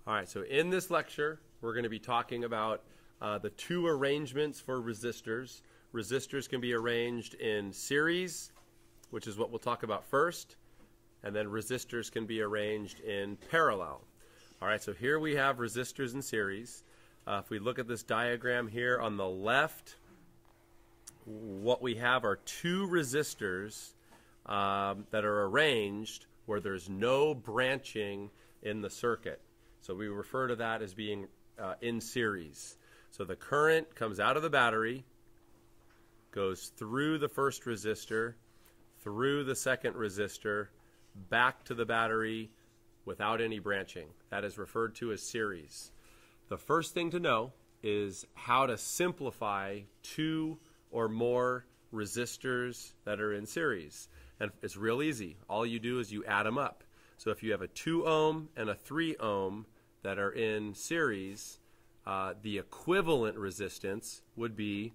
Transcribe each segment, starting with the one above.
All right, so in this lecture, we're going to be talking about the two arrangements for resistors. Resistors can be arranged in series, which is what we'll talk about first, and then resistors can be arranged in parallel. All right, so here we have resistors in series. If we look at this diagram here on the left, what we have are two resistors that are arranged where there's no branching in the circuit. So we refer to that as being in series. So the current comes out of the battery, goes through the first resistor, through the second resistor, back to the battery without any branching. That is referred to as series. The first thing to know is how to simplify two or more resistors that are in series. And it's real easy. All you do is you add them up. So if you have a 2 ohm and a 3 ohm that are in series, the equivalent resistance would be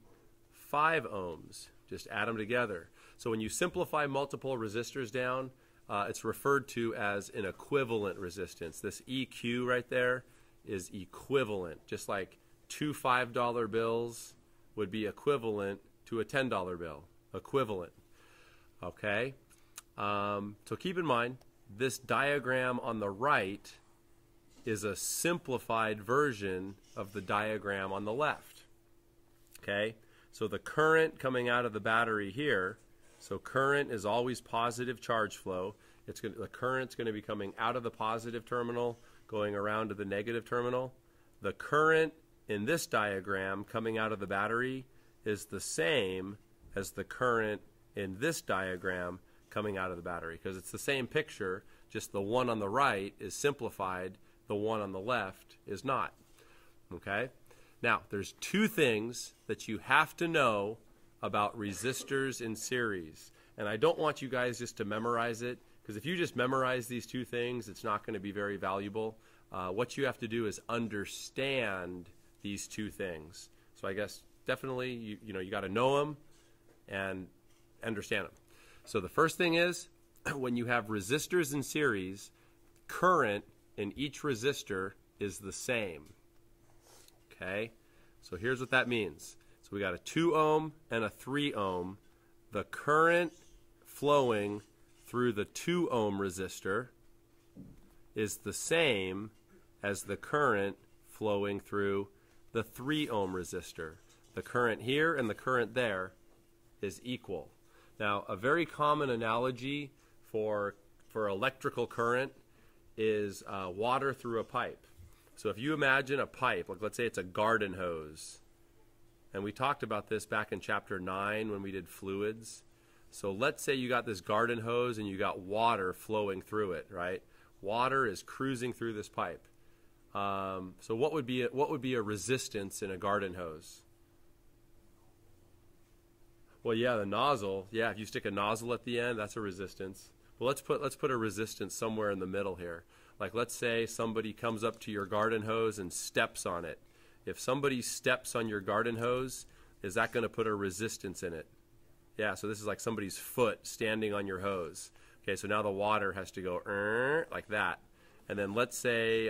5 ohms. Just add them together. So when you simplify multiple resistors down, it's referred to as an equivalent resistance. This EQ right there is equivalent. Just like two $5 bills would be equivalent to a $10 bill. Equivalent. Okay? So keep in mind, this diagram on the right is a simplified version of the diagram on the left. Okay? So the current coming out of the battery here, so current is always positive charge flow. The current's going to be coming out of the positive terminal, going around to the negative terminal. The current in this diagram coming out of the battery is the same as the current in this diagram coming out of the battery, because it's the same picture, just the one on the right is simplified, the one on the left is not. Okay? Now, there's two things that you have to know about resistors in series. And I don't want you guys just to memorize it, because if you just memorize these two things, it's not going to be very valuable. What you have to do is understand these two things. So I guess definitely you got to know them and understand them. So the first thing is, when you have resistors in series, current in each resistor is the same. Okay? So here's what that means. So we got a 2 ohm and a 3 ohm. The current flowing through the 2 ohm resistor is the same as the current flowing through the 3 ohm resistor. The current here and the current there is equal. Now, a very common analogy for electrical current is water through a pipe. So if you imagine a pipe, like let's say it's a garden hose, and we talked about this back in chapter 9 when we did fluids. So let's say you got this garden hose and you got water flowing through it, right? Water is cruising through this pipe. So what would be a resistance in a garden hose? Well, yeah, the nozzle. Yeah, if you stick a nozzle at the end, that's a resistance. Well, let's put a resistance somewhere in the middle here. Like let's say somebody comes up to your garden hose and steps on it. If somebody steps on your garden hose, is that going to put a resistance in it? Yeah, so this is like somebody's foot standing on your hose. Okay, so now the water has to go like that. And then let's say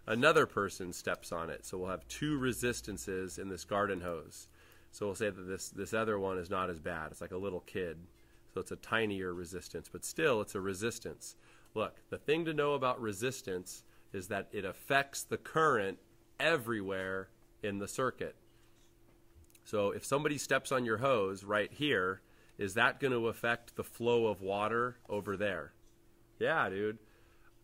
another person steps on it. So we'll have two resistances in this garden hose. So we'll say that this other one is not as bad. It's like a little kid. So it's a tinier resistance, but still it's a resistance. Look, the thing to know about resistance is that it affects the current everywhere in the circuit. So if somebody steps on your hose right here, is that going to affect the flow of water over there? Yeah, dude.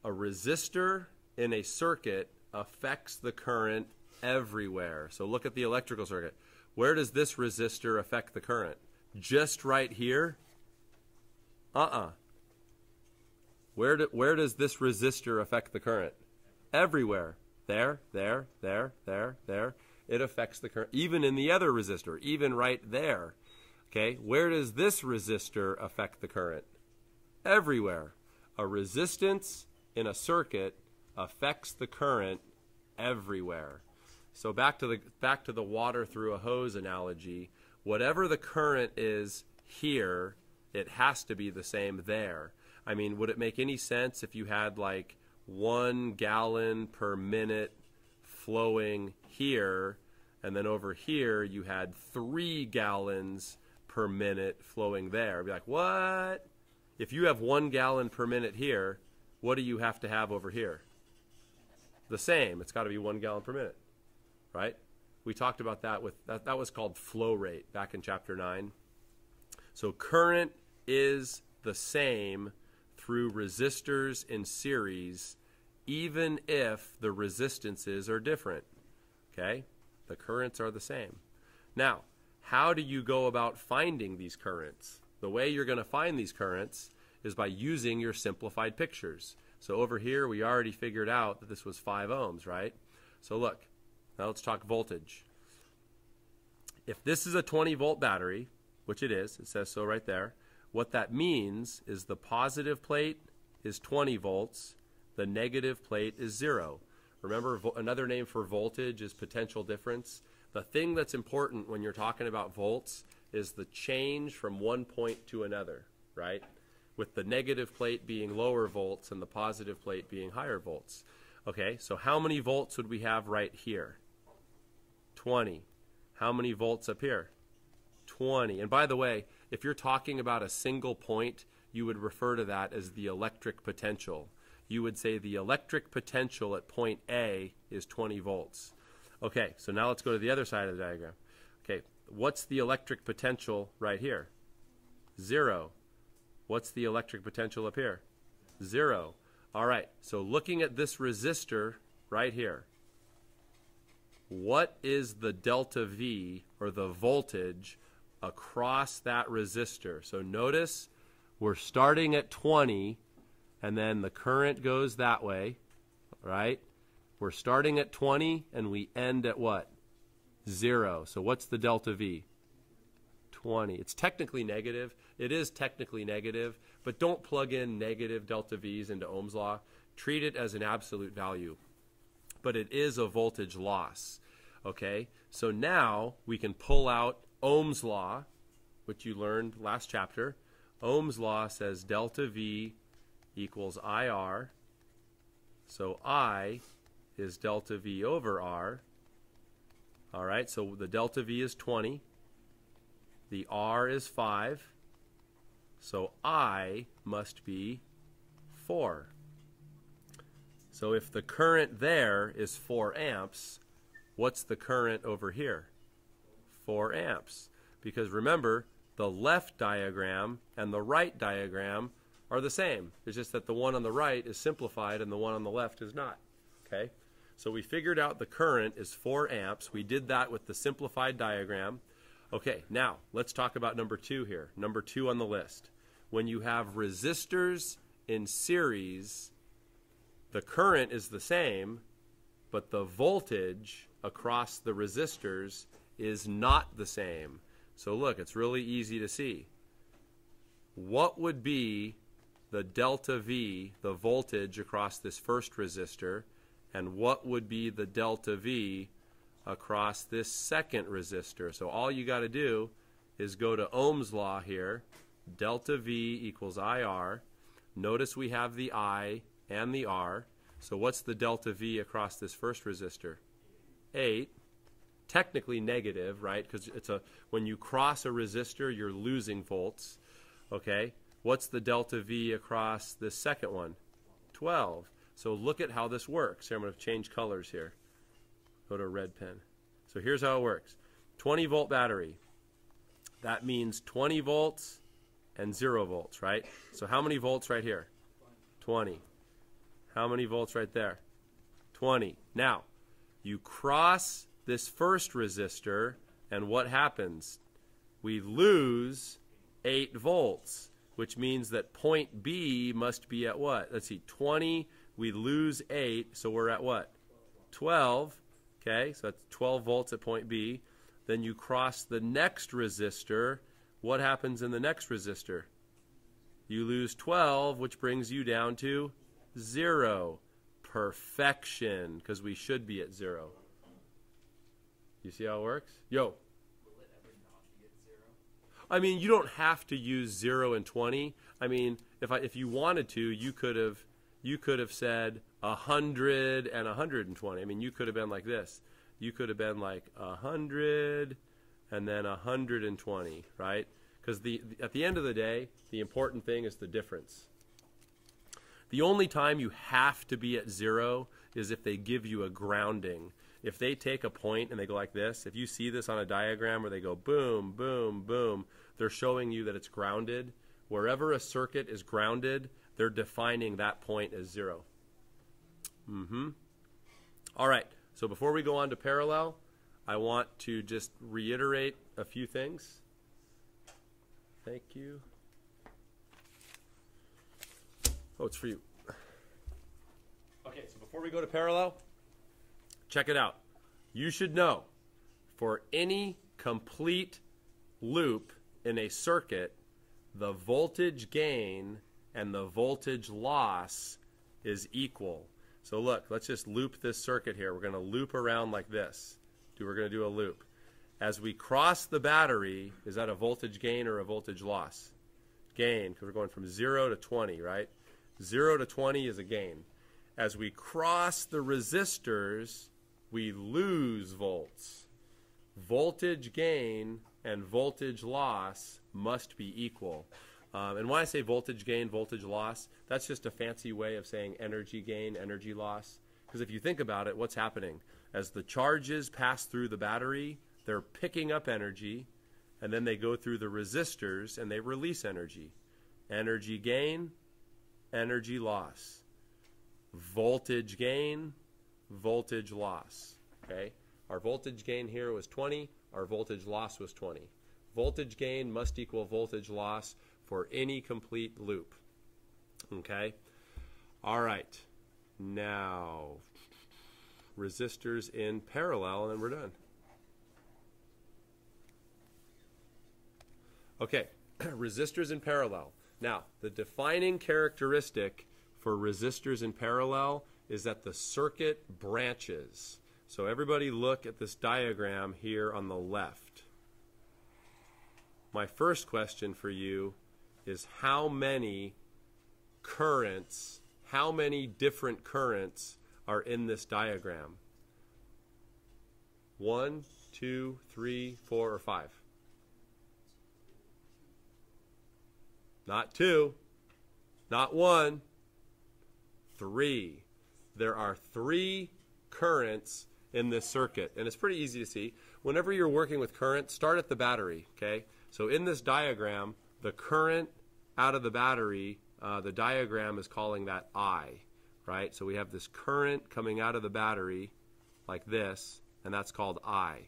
A resistor in a circuit affects the current everywhere. So look at the electrical circuit. Where does this resistor affect the current? Just right here? Where does this resistor affect the current? Everywhere. There, there, there, there, there. It affects the current. Even in the other resistor, even right there. Okay, where does this resistor affect the current? Everywhere. A resistance in a circuit affects the current everywhere. So back to the water through a hose analogy, whatever the current is here, it has to be the same there. I mean, would it make any sense if you had like 1 gallon per minute flowing here, and then over here you had 3 gallons per minute flowing there. I'd be like, what? If you have 1 gallon per minute here, what do you have to have over here? The same. It's got to be 1 gallon per minute, right? We talked about that with that was called flow rate back in chapter 9. So current is the same through resistors in series, even if the resistances are different. Okay? The currents are the same. Now, how do you go about finding these currents? The way you're going to find these currents is by using your simplified pictures. So over here, we already figured out that this was 5 ohms, right? So look, now let's talk voltage. If this is a 20-volt battery, which it is, it says so right there, what that means is the positive plate is 20 volts, the negative plate is 0. Remember, another name for voltage is potential difference. The thing that's important when you're talking about volts is the change from one point to another, right? With the negative plate being lower volts and the positive plate being higher volts. Okay, so how many volts would we have right here? 20. How many volts up here? 20. And by the way, if you're talking about a single point, you would refer to that as the electric potential. You would say the electric potential at point A is 20 volts. Okay, so now let's go to the other side of the diagram. Okay, what's the electric potential right here? 0. What's the electric potential up here? 0. All right, so looking at this resistor right here, what is the delta V, or the voltage, across that resistor? So notice we're starting at 20, and then the current goes that way, right? We're starting at 20, and we end at what? 0. So what's the delta V? 20. It's technically negative. It is technically negative, but don't plug in negative delta V's into Ohm's law. Treat it as an absolute value. But it is a voltage loss. Okay? So now we can pull out Ohm's law, which you learned last chapter. Ohm's law says delta V equals IR. So I is delta V over R. All right, so the delta V is 20. The R is 5. So I must be 4. So if the current there is 4 amps, what's the current over here? 4 amps. Because remember, the left diagram and the right diagram are the same. It's just that the one on the right is simplified and the one on the left is not. Okay? So we figured out the current is 4 amps. We did that with the simplified diagram. Okay, now let's talk about number 2 here. Number 2 on the list. When you have resistors in series, the current is the same, but the voltage across the resistors is not the same. So look, it's really easy to see. What would be the delta V, the voltage across this first resistor, and what would be the delta V across this second resistor? So all you got to do is go to Ohm's law here. Delta V equals IR. Notice we have the I and the R. So what's the delta V across this first resistor? 8. Technically negative, right? Because when you cross a resistor, you're losing volts. Okay? What's the delta V across this second one? 12. So look at how this works. Here, I'm going to change colors here. Go to a red pen. So here's how it works. 20-volt battery. That means 20 volts and 0 volts, right? So how many volts right here? 20. How many volts right there? 20. Now, you cross this first resistor, and what happens? We lose 8 volts, which means that point B must be at what? Let's see, 20, we lose 8, so we're at what? 12. Okay, so that's 12 volts at point B. Then you cross the next resistor. What happens in the next resistor? You lose 12, which brings you down to 0. Perfection, because we should be at 0. You see how it works? Yo. Will it ever not be at 0? I mean, you don't have to use 0 and 20. I mean, if you wanted to, you could have you could have said 100 and 120. I mean, you could have been like this. You could have been like 100 and then 120, right? Because at the end of the day, the important thing is the difference. The only time you have to be at 0 is if they give you a grounding. If they take a point and they go like this, if you see this on a diagram where they go boom, boom, boom, they're showing you that it's grounded. Wherever a circuit is grounded, they're defining that point as 0. All right, so before we go on to parallel, I want to just reiterate a few things. Thank you. Oh, it's for you. Okay, so before we go to parallel, check it out. You should know, for any complete loop in a circuit, the voltage gain and the voltage loss is equal. So look, let's just loop this circuit here. We're going to loop around like this. We're going to do a loop. As we cross the battery, is that a voltage gain or a voltage loss? Gain, because we're going from 0 to 20, right? 0 to 20 is a gain. As we cross the resistors, we lose volts. Voltage gain and voltage loss must be equal. And when I say voltage gain, voltage loss, that's just a fancy way of saying energy gain, energy loss. Because if you think about it, what's happening? As the charges pass through the battery, they're picking up energy, and then they go through the resistors and they release energy. Energy gain, energy loss. Voltage gain, voltage loss. Okay? Our voltage gain here was 20, our voltage loss was 20. Voltage gain must equal voltage loss for any complete loop. Okay? All right. Now, resistors in parallel, and then we're done. Okay, resistors in parallel. Now, the defining characteristic for resistors in parallel is that the circuit branches. So everybody look at this diagram here on the left. My first question for you is how many different currents are in this diagram? 1, 2, 3, 4, or 5? Not 2, not 1, 3. There are 3 currents in this circuit, and it's pretty easy to see. Whenever you're working with current, start at the battery, okay? So in this diagram, the current out of the battery, the diagram is calling that I, right? So we have this current coming out of the battery like this, and that's called I.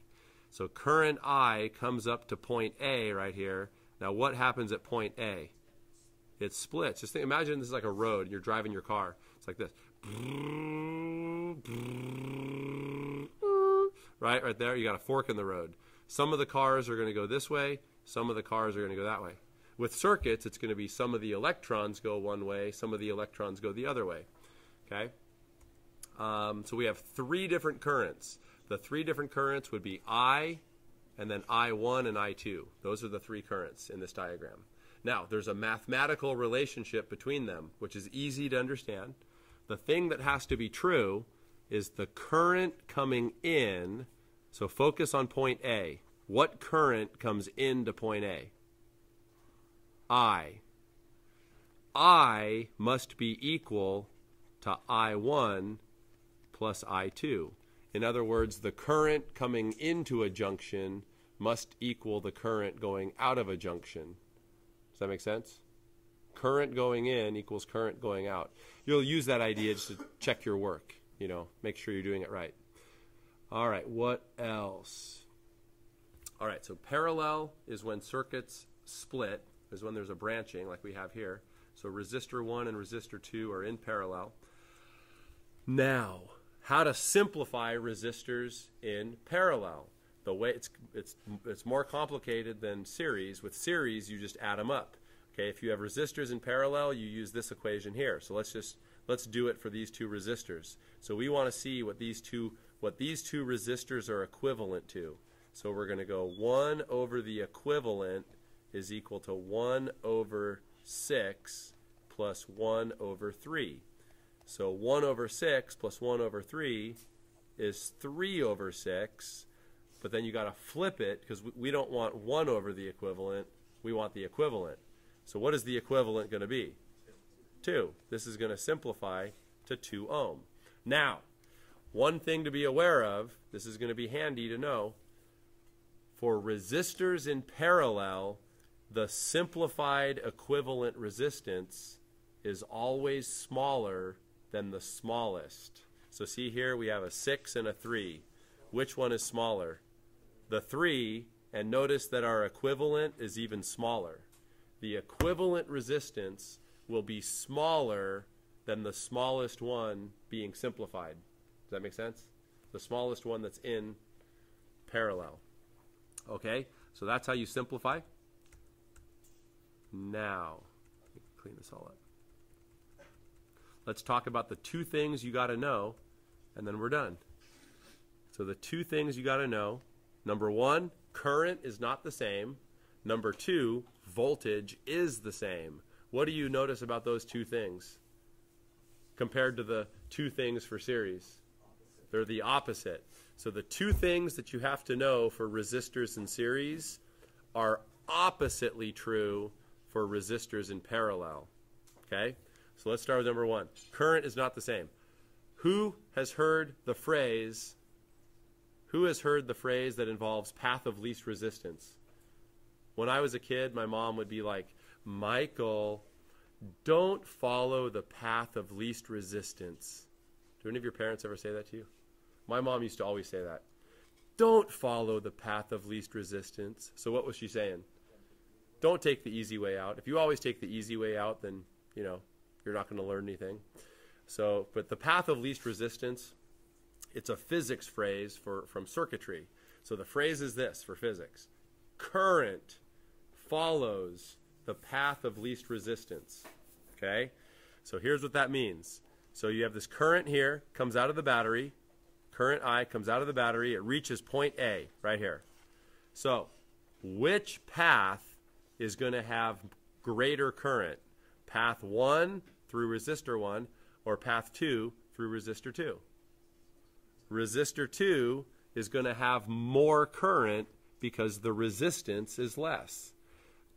So current I comes up to point A right here. Now what happens at point A? It splits. Just think, imagine this is like a road, and you're driving your car. It's like this. Right there, you got a fork in the road. Some of the cars are going to go this way, some of the cars are going to go that way. With circuits, it's going to be some of the electrons go one way, some of the electrons go the other way. Okay? So we have 3 different currents. The 3 different currents would be I, and then I1 and I2. Those are the 3 currents in this diagram. Now, there's a mathematical relationship between them, which is easy to understand. The thing that has to be true is the current coming in. So focus on point A. What current comes into point A? I. I must be equal to I1 plus I2. In other words, the current coming into a junction must equal the current going out of a junction. Does that make sense? Current going in equals current going out. You'll use that idea just to check your work, you know, make sure you're doing it right. All right, what else? All right, so parallel is when circuits split, is when there's a branching like we have here. So resistor 1 and resistor 2 are in parallel. Now, how to simplify resistors in parallel. The way it's more complicated than series. With series, you just add them up. Okay, if you have resistors in parallel, you use this equation here. So let's do it for these 2 resistors. So we want to see what these two resistors are equivalent to. So we're going to go 1 over the equivalent is equal to 1 over 6 plus 1 over 3. So 1 over 6 plus 1 over 3 is 3 over 6. But then you got to flip it because we don't want 1 over the equivalent. We want the equivalent. So what is the equivalent going to be? 2. This is going to simplify to 2 ohm. Now, one thing to be aware of, this is going to be handy to know, for resistors in parallel, the simplified equivalent resistance is always smaller than the smallest. So see here, we have a 6 and a 3. Which one is smaller? The 3, and notice that our equivalent is even smaller. The equivalent resistance will be smaller than the smallest one being simplified. Does that make sense? The smallest one that's in parallel. Okay, so that's how you simplify. Now, let me clean this all up. Let's talk about the 2 things you got to know, and then we're done. So the 2 things you got to know. Number 1, current is not the same. Number 2, voltage is the same. What do you notice about those 2 things compared to the 2 things for series? They're the opposite. So the 2 things that you have to know for resistors in series are oppositely true for resistors in parallel. Okay? So let's start with number 1. Current is not the same. Who has heard the phrase that involves path of least resistance? When I was a kid, my mom would be like, Michael, don't follow the path of least resistance. Do any of your parents ever say that to you? My mom used to always say that. Don't follow the path of least resistance. So what was she saying? Don't take the easy way out. If you always take the easy way out, then, you're not going to learn anything. So, but the path of least resistance, it's a physics phrase from circuitry. So the phrase is this for physics. Current follows the path of least resistance. Okay? So here's what that means. So you have this current here, comes out of the battery. Current I comes out of the battery. It reaches point A right here. So which path is going to have greater current? Path 1 through resistor 1 or path 2 through resistor 2? Resistor 2 is going to have more current because the resistance is less.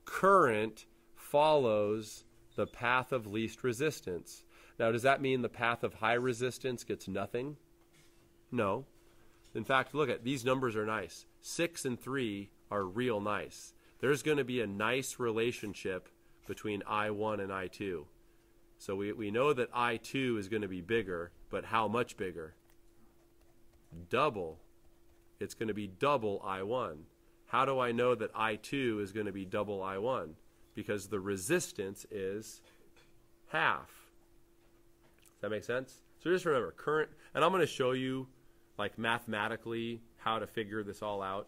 Current follows the path of least resistance. Now, does that mean the path of high resistance gets nothing? No. In fact, look at these numbers are nice. 6 and 3 are real nice. There's going to be a nice relationship between I1 and I2. So we know that I2 is going to be bigger, but how much bigger? Double. It's going to be double I1. How do I know that I2 is going to be double I1? Because the resistance is half. Does that make sense? So just remember, current, and I'm going to show you like mathematically how to figure this all out.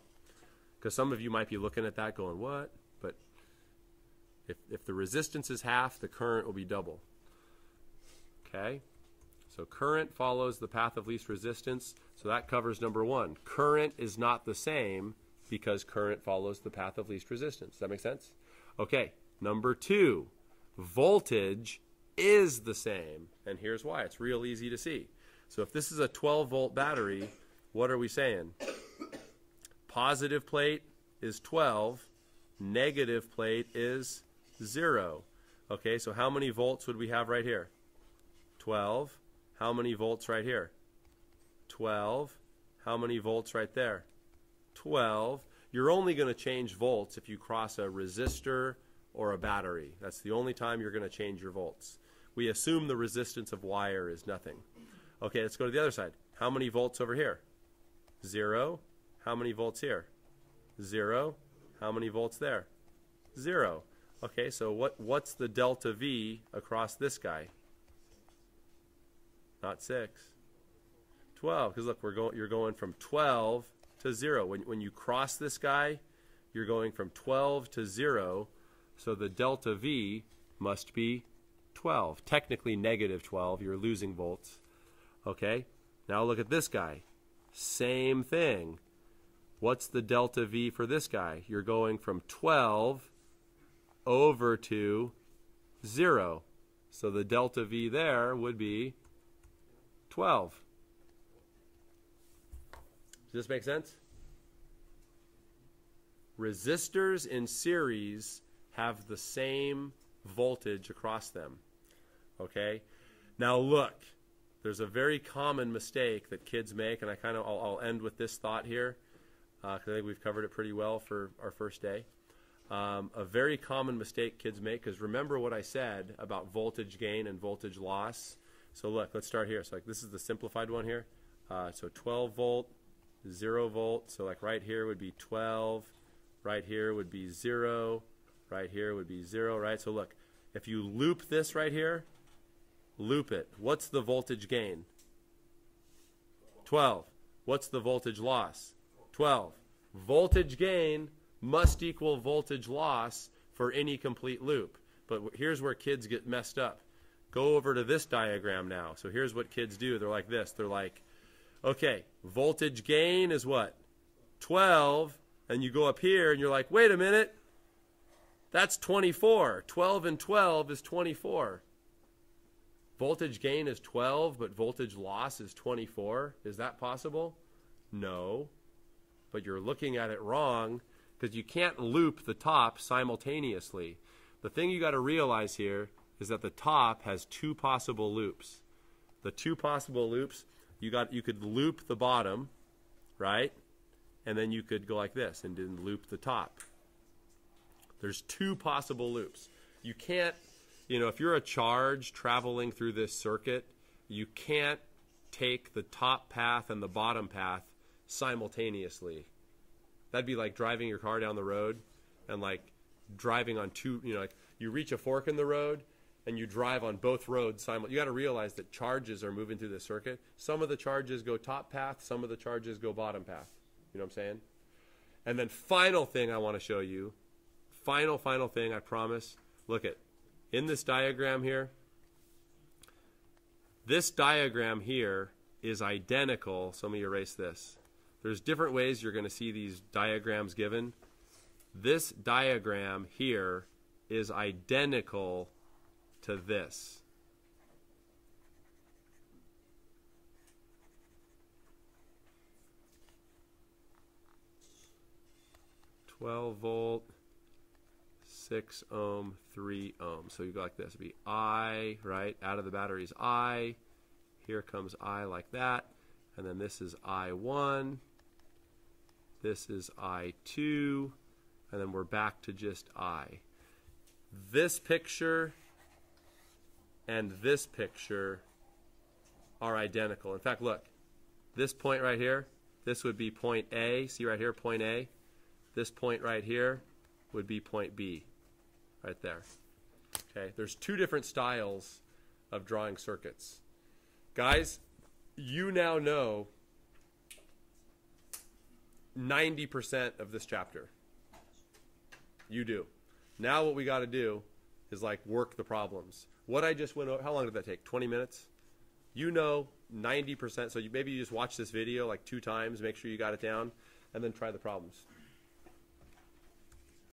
Because some of you might be looking at that going, what? But if the resistance is half, the current will be double. Okay? So current follows the path of least resistance. So that covers number 1. Current is not the same because current follows the path of least resistance. Does that make sense? Okay, number 2. Voltage is the same. And here's why. It's real easy to see. So if this is a 12-volt battery, what are we saying? Positive plate is 12. Negative plate is 0. Okay, so how many volts would we have right here? 12. How many volts right here? 12. How many volts right there? 12. You're only going to change volts if you cross a resistor or a battery. That's the only time you're going to change your volts. We assume the resistance of wire is nothing. Okay, let's go to the other side. How many volts over here? 0. How many volts here? 0. How many volts there? 0. Okay, so what's the delta V across this guy? Not 6. 12, because look, you're going from 12 to 0. When you cross this guy, you're going from 12 to 0, so the delta V must be 12. Technically negative 12, you're losing volts. Okay, now look at this guy. Same thing. What's the delta V for this guy? You're going from 12 over to 0. So the delta V there would be 12. Does this make sense? Resistors in series have the same voltage across them. Okay? Now look, there's a very common mistake that kids make, and I'll end with this thought here, because I think we've covered it pretty well for our first day. A very common mistake kids make, because remember what I said about voltage gain and voltage loss. So look, let's start here. So like this is the simplified one here. So 12 volt, 0 volt. So like right here would be 12. Right here would be 0. Right here would be 0, right? So look, if you loop this right here, loop it. What's the voltage gain? 12. What's the voltage loss? 12. Voltage gain must equal voltage loss for any complete loop. But here's where kids get messed up. Go over to this diagram now. So here's what kids do. They're like this. They're like, okay, voltage gain is what? 12. And you go up here and you're like, wait a minute. That's 24. 12 and 12 is 24. Voltage gain is 12, but voltage loss is 24. Is that possible? No. But you're looking at it wrong, because you can't loop the top simultaneously. The thing you got to realize here is that the top has two possible loops. The two possible loops, you could loop the bottom, right? And then you could go like this and then loop the top. There's two possible loops. You can't, if you're a charge traveling through this circuit, you can't take the top path and the bottom path simultaneously. That'd be like driving your car down the road and like driving on two, like you reach a fork in the road and you drive on both roads simultaneously. You got to realize that charges are moving through the circuit. Some of the charges go top path, some of the charges go bottom path. You know what I'm saying? And then final thing I want to show you, final thing, I promise. Look at, in this diagram here, this diagram here is identical. So let me erase this. There's different ways you're going to see these diagrams given. This diagram here is identical to this. .12-volt, 6 ohm, 3 ohm. So you go like this. It'd be I, right? Out of the batteries I. Here comes I like that. And then this is I1. This is I2. And then we're back to just I. This picture and this picture are identical. In fact, look. This point right here, this would be point A. See right here, point A. This point right here would be point B, right there. Okay, there's two different styles of drawing circuits. Guys, you now know 90% of this chapter. You do. Now what we got to do is like work the problems. What I just went over, how long did that take? 20 minutes? You know 90%, so maybe you just watch this video like 2 times, make sure you got it down, and then try the problems.